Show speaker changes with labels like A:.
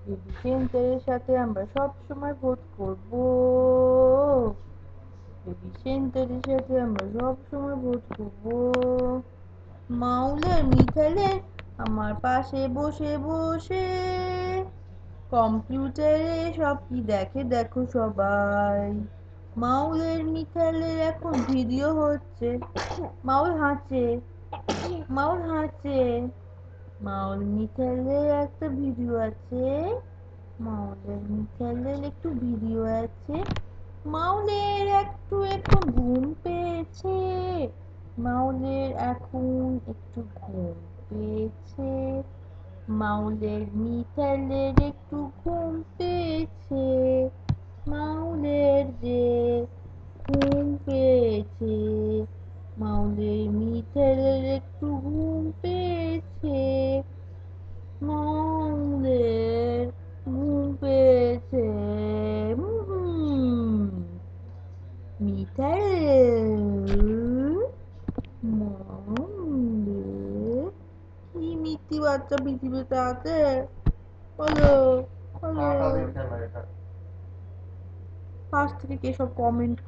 A: Baby সেন্টারের সাথে আমরা সব সময় ভোট করব। বেবি সেন্টারের সাথে আমরা সব সময় ভোট করব। মাউলের মিঠালে আমার পাশে বসে বসে কম্পিউটারে সব কি দেখে দেখো সবাই। মাউলের মিঠালের এখন ভিডিও হচ্ছে। মাউল হাঁটছে, মাউল হাঁটছে। মাউল মিঠালের একটা ভিডিও আছে। মাউলের মিঠালের একটু ভিডিও আছে। মাউলের একটু একটু ঘুম পেয়েছে। মাউলের এখন একটু ঘুম পেয়েছে। মাউলের মিঠালের একটু ঘুম পেয়েছে। মাউলের যে ঘুম পেয়েছে। মাউলের মিঠালের একটু ঘুম পেয়েছে। মাউলের ঘুম পেয়েছে। মিঠাল মাউলের কি মিষ্টি বাচ্চা পৃথিবীতে আছে। বলো বলো। পাশ থেকে কে সব কমেন্ট